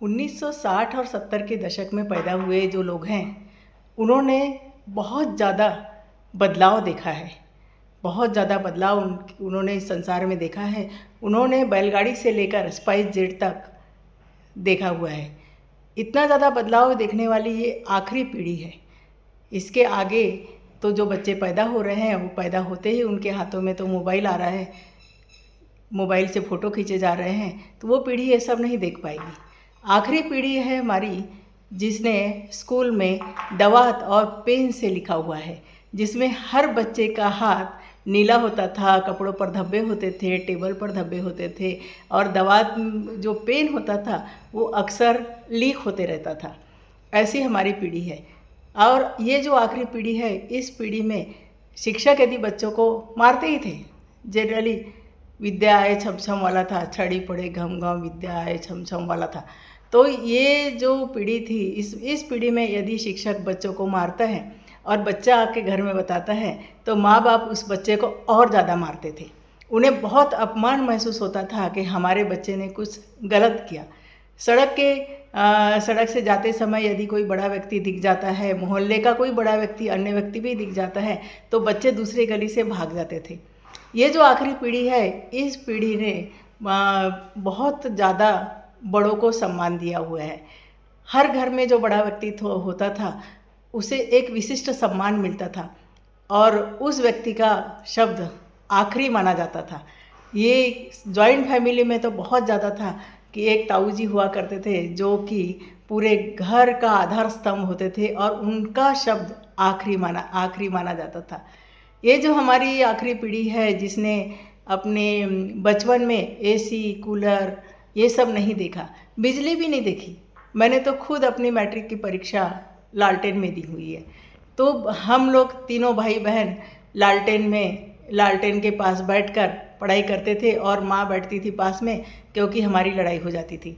1960 और 70 के दशक में पैदा हुए जो लोग हैं, उन्होंने बहुत ज़्यादा बदलाव देखा है। बहुत ज़्यादा बदलाव उन्होंने इस संसार में देखा है। उन्होंने बैलगाड़ी से लेकर स्पाइस जेट तक देखा हुआ है। इतना ज़्यादा बदलाव देखने वाली ये आखिरी पीढ़ी है। इसके आगे तो जो बच्चे पैदा हो रहे हैं, वो पैदा होते ही उनके हाथों में तो मोबाइल आ रहा है, मोबाइल से फ़ोटो खींचे जा रहे हैं, तो वो पीढ़ी ये सब नहीं देख पाएगी। आखिरी पीढ़ी है हमारी जिसने स्कूल में दवात और पेन से लिखा हुआ है, जिसमें हर बच्चे का हाथ नीला होता था, कपड़ों पर धब्बे होते थे, टेबल पर धब्बे होते थे, और दवात जो पेन होता था वो अक्सर लीक होते रहता था। ऐसी हमारी पीढ़ी है। और ये जो आखिरी पीढ़ी है, इस पीढ़ी में शिक्षक यदि बच्चों को मारते ही थे। जनरली विद्या आए छम छम वाला था, छड़ी पड़े घम घम विद्या आए छम छम वाला था। तो ये जो पीढ़ी थी, इस पीढ़ी में यदि शिक्षक बच्चों को मारता है और बच्चा आके घर में बताता है, तो माँ बाप उस बच्चे को और ज़्यादा मारते थे। उन्हें बहुत अपमान महसूस होता था कि हमारे बच्चे ने कुछ गलत किया। सड़क से जाते समय यदि कोई बड़ा व्यक्ति दिख जाता है, मोहल्ले का कोई बड़ा व्यक्ति, अन्य व्यक्ति भी दिख जाता है, तो बच्चे दूसरी गली से भाग जाते थे। ये जो आखिरी पीढ़ी है, इस पीढ़ी ने बहुत ज़्यादा बड़ों को सम्मान दिया हुआ है। हर घर में जो बड़ा व्यक्तित्व होता था, उसे एक विशिष्ट सम्मान मिलता था और उस व्यक्ति का शब्द आखिरी माना जाता था। ये जॉइंट फैमिली में तो बहुत ज़्यादा था कि एक ताऊ जी हुआ करते थे जो कि पूरे घर का आधार स्तंभ होते थे और उनका शब्द आखिरी माना जाता था। ये जो हमारी आखिरी पीढ़ी है जिसने अपने बचपन में एसी, कूलर ये सब नहीं देखा, बिजली भी नहीं देखी। मैंने तो खुद अपनी मैट्रिक की परीक्षा लालटेन में दी हुई है। तो हम लोग तीनों भाई बहन लालटेन के पास बैठकर पढ़ाई करते थे और माँ बैठती थी पास में, क्योंकि हमारी लड़ाई हो जाती थी।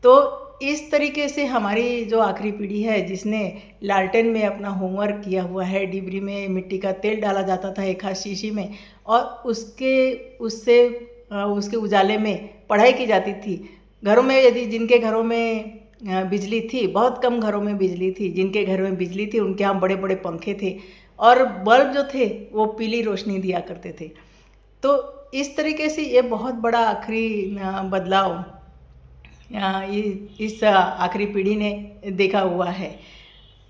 तो इस तरीके से हमारी जो आखिरी पीढ़ी है जिसने लालटेन में अपना होमवर्क किया हुआ है, डिबरी में मिट्टी का तेल डाला जाता था एक हाथ शीशी में, और उसके उजाले में पढ़ाई की जाती थी। घरों में यदि जिनके घरों में बिजली थी, बहुत कम घरों में बिजली थी, जिनके घर में बिजली थी उनके यहाँ बड़े बड़े पंखे थे और बल्ब जो थे वो पीली रोशनी दिया करते थे। तो इस तरीके से ये बहुत बड़ा आखिरी बदलाव इस आखिरी पीढ़ी ने देखा हुआ है।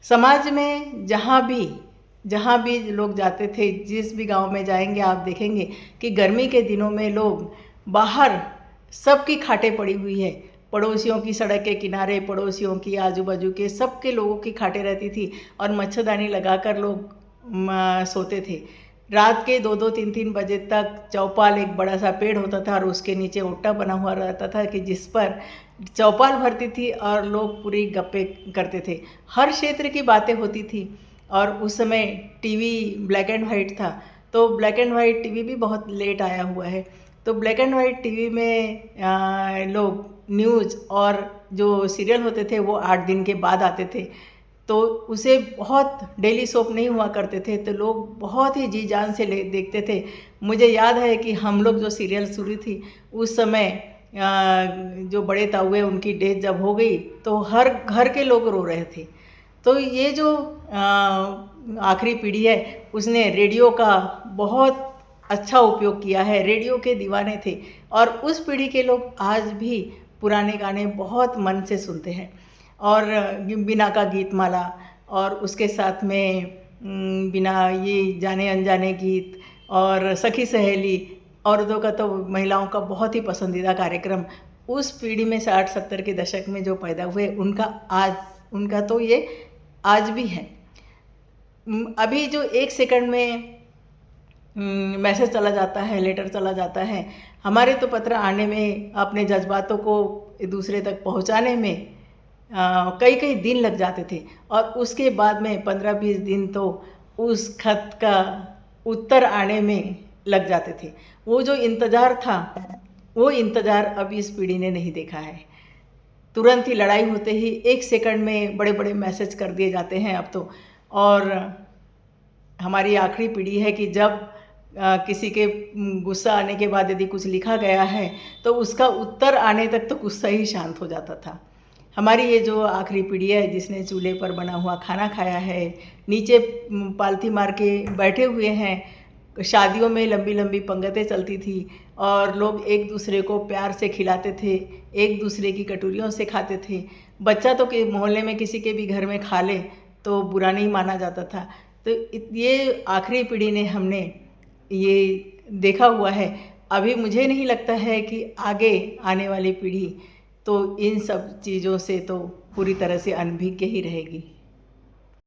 समाज में जहाँ भी लोग जाते थे, जिस भी गांव में जाएंगे आप देखेंगे कि गर्मी के दिनों में लोग बाहर सबकी खाटें पड़ी हुई है। पड़ोसियों की सड़क के किनारे, पड़ोसियों की आजू बाजू के सबके लोगों की खाटें रहती थी और मच्छरदानी लगाकर लोग सोते थे। रात के 2-2, 3-3 बजे तक चौपाल, एक बड़ा सा पेड़ होता था और उसके नीचे ओटा बना हुआ रहता था कि जिस पर चौपाल भरती थी और लोग पूरी गप्पे करते थे। हर क्षेत्र की बातें होती थी। और उस समय टीवी ब्लैक एंड वाइट था, तो ब्लैक एंड वाइट टीवी भी बहुत लेट आया हुआ है। तो ब्लैक एंड वाइट टीवी में लोग न्यूज़ और जो सीरियल होते थे वो 8 दिन के बाद आते थे। तो उसे बहुत डेली सोप नहीं हुआ करते थे, तो लोग बहुत ही जी जान से देखते थे। मुझे याद है कि हम लोग जो सीरियल शुरू थी उस समय जो बड़े ताऊ उनकी डेथ जब हो गई तो हर घर के लोग रो रहे थे। तो ये जो आखिरी पीढ़ी है उसने रेडियो का बहुत अच्छा उपयोग किया है। रेडियो के दीवाने थे और उस पीढ़ी के लोग आज भी पुराने गाने बहुत मन से सुनते हैं। और बिना का गीतमाला और उसके साथ में बिना ये जाने अनजाने गीत और सखी सहेली, औरतों का तो महिलाओं का बहुत ही पसंदीदा कार्यक्रम उस पीढ़ी में 60-70 के दशक में जो पैदा हुए उनका तो ये आज भी है। अभी जो 1 सेकंड में मैसेज चला जाता है, लेटर चला जाता है, हमारे तो पत्र आने में, अपने जज्बातों को दूसरे तक पहुंचाने में कई दिन लग जाते थे और उसके बाद में 15-20 दिन तो उस खत का उत्तर आने में लग जाते थे। वो जो इंतज़ार था, वो इंतज़ार अब इस पीढ़ी ने नहीं देखा है। तुरंत ही लड़ाई होते ही 1 सेकंड में बड़े बड़े मैसेज कर दिए जाते हैं अब तो। और हमारी आखिरी पीढ़ी है कि जब किसी के गुस्सा आने के बाद यदि कुछ लिखा गया है तो उसका उत्तर आने तक तो गुस्सा ही शांत हो जाता था। हमारी ये जो आखिरी पीढ़ी है जिसने चूल्हे पर बना हुआ खाना खाया है, नीचे पालथी मार के बैठे हुए हैं। शादियों में लंबी लंबी पंगतें चलती थी और लोग एक दूसरे को प्यार से खिलाते थे, एक दूसरे की कटोरियों से खाते थे। बच्चा तो मोहल्ले में किसी के भी घर में खा ले तो बुरा नहीं माना जाता था। तो ये आखिरी पीढ़ी ने हमने ये देखा हुआ है। अभी मुझे नहीं लगता है कि आगे आने वाली पीढ़ी तो इन सब चीज़ों से तो पूरी तरह से अनभिज्ञ ही रहेगी।